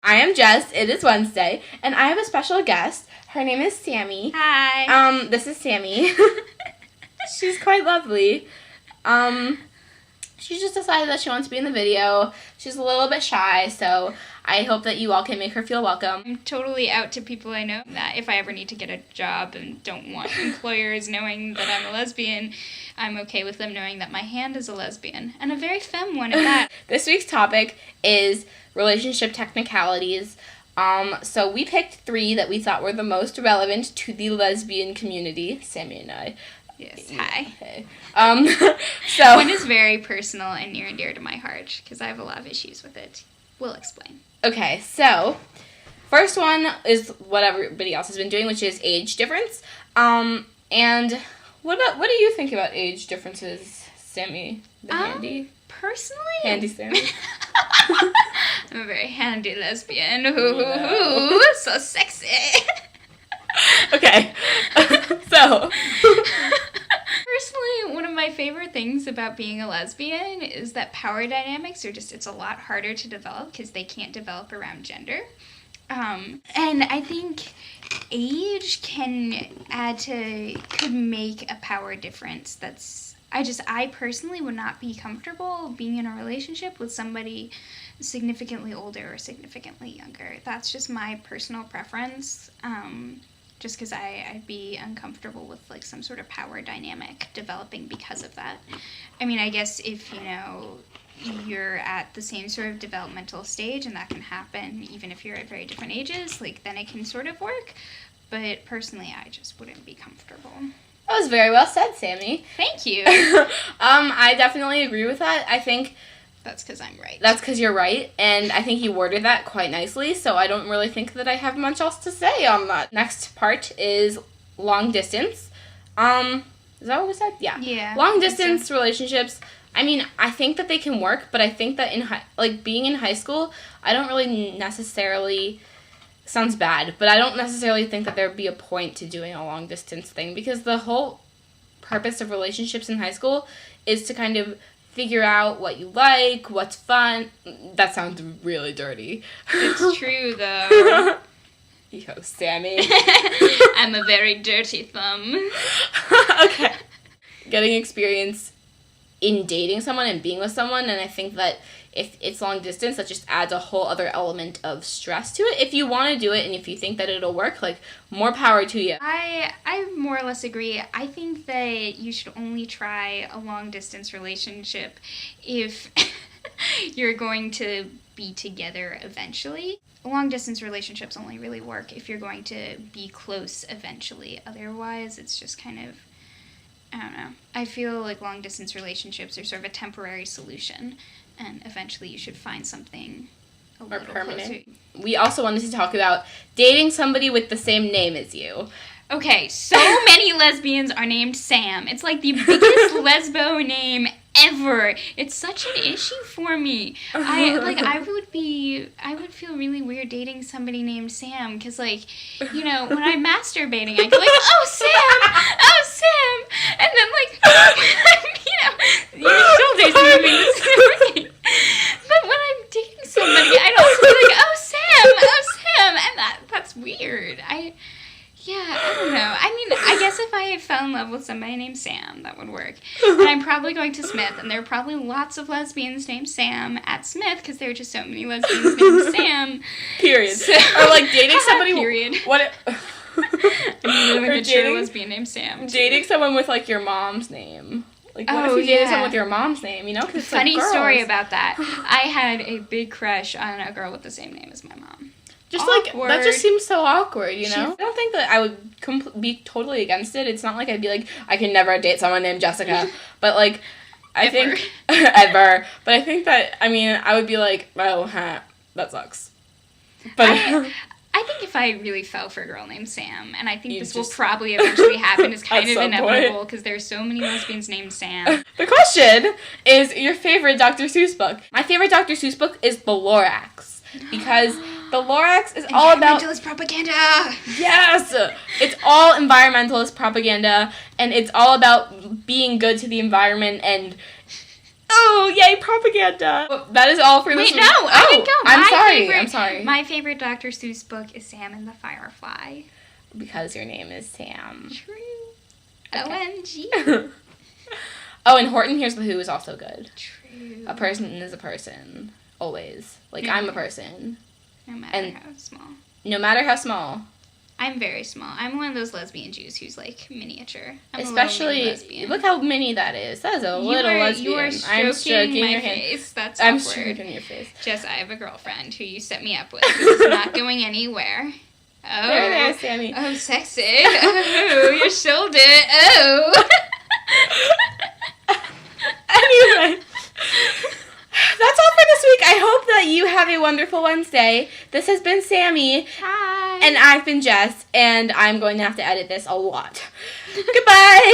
I am Jess, it is Wednesday, and I have a special guest. Her name is Sammi. Hi. This is Sammi. She's quite lovely. She just decided that she wants to be in the video. She's a little bit shy, so I hope that you all can make her feel welcome. I'm totally out to people I know that if I ever need to get a job and don't want employers knowing that I'm a lesbian, I'm okay with them knowing that my hand is a lesbian, and a very femme one at that. This week's topic is relationship technicalities. So we picked 3 that we thought were the most relevant to the lesbian community, Sammi and I. Yes, hi. Okay. So One is very personal and near and dear to my heart, because I have a lot of issues with it. We'll explain. Okay, so first one is what everybody else has been doing, which is age difference. And what do you think about age differences, Sammi? The handy? Personally? Handy Sammi. I'm a very handy lesbian. Ooh, so sexy. Okay. So personally, one of my favorite things about being a lesbian is that power dynamics are it's a lot harder to develop because they can't develop around gender. And I think age could make a power difference. I personally would not be comfortable being in a relationship with somebody significantly older or significantly younger. That's just my personal preference. Just because I'd be uncomfortable with like some sort of power dynamic developing because of that. I mean, I guess if you're at the same sort of developmental stage, and that can happen even if you're at very different ages, like then it can sort of work. But personally, I just wouldn't be comfortable. that was very well said, Sammi. Thank you. I definitely agree with that. I think That's because I'm right. that's because you're right, and I think you worded that quite nicely, so I don't really think that I have much else to say on that. Next part is long distance. Is that what we said? Yeah. Yeah. Long distance relationships. I mean, I think that they can work, but I think that being in high school, I don't really necessarily, sounds bad, but I don't necessarily think that there'd be a point to doing a long distance thing, because the whole purpose of relationships in high school is to kind of figure out what you like, what's fun. That sounds really dirty. It's true, though. Yo, Sammi. I'm a very dirty thumb. Okay. Getting experience in dating someone and being with someone, and I think that if it's long distance, that just adds a whole other element of stress to it. If you want to do it and if you think that it'll work, like, more power to you. I more or less agree. I think that you should only try a long-distance relationship if you're going to be together eventually. Long-distance relationships only really work if you're going to be close eventually. Otherwise, it's just kind of, I don't know. I feel like long-distance relationships are sort of a temporary solution, and eventually you should find something a More little permanent. closer. We also wanted to talk about dating somebody with the same name as you. Okay, so many lesbians are named Sam. It's like the biggest lesbo name ever. It's such an issue for me. I would feel really weird dating somebody named Sam, because when I'm masturbating, I go like, oh Sam, and then your shoulders moving. This is working. But when I'm dating somebody, I'd also be like, oh Sam, and that's weird. I don't know. I mean, I guess if I fell in love with somebody named Sam, that would work. And I'm probably going to Smith, and there are probably lots of lesbians named Sam at Smith, because there are just so many lesbians named Sam. Period. So, or like dating somebody. Period. What? I'm a mature lesbian named Sam. Dating someone with like your mom's name. Like, what if you dated someone with your mom's name? You know, 'cause it's funny like story about that. I had a big crush on a girl with the same name as my mom. Just awkward. That just seems so awkward, you know? I don't think that I would be totally against it. It's not like I'd be like, I can never date someone named Jessica. But like, I think ever. But I think that, I mean, I would be like, oh, that sucks. But I think if I really fell for a girl named Sam, and I think this will probably eventually happen, is kind of inevitable, because there's so many lesbians named Sam. The question is your favorite Dr. Seuss book. My favorite Dr. Seuss book is The Lorax, because the Lorax is all about environmentalist propaganda. Yes, it's all environmentalist propaganda, and it's all about being good to the environment and Oh, yay, propaganda. Well, that is all for this week. Wait, no, I didn't go. I'm sorry. My favorite Dr. Seuss book is Sam and the Firefly. Because your name is Sam. True. Okay. OMG. Oh, and Horton Hears the Who is also good. True. A person is a person. Always. Like, Yeah. I'm a person. No matter And- how small. No matter how small. I'm very small. I'm one of those lesbian Jews who's like miniature. I'm Especially, a little mini lesbian. look how mini that is. That is a little lesbian. You are I'm stroking my your hand. face. That's I'm awkward. stroking your face. Jess, I have a girlfriend who you set me up with. This is not going anywhere. Oh. There, Sammy. Oh, sexy. Oh, your shoulder. Oh. Anyway. That's all for this week. I hope that you have a wonderful Wednesday. This has been Sammy. Hi. And I've been Jess. And I'm going to have to edit this a lot. Goodbye.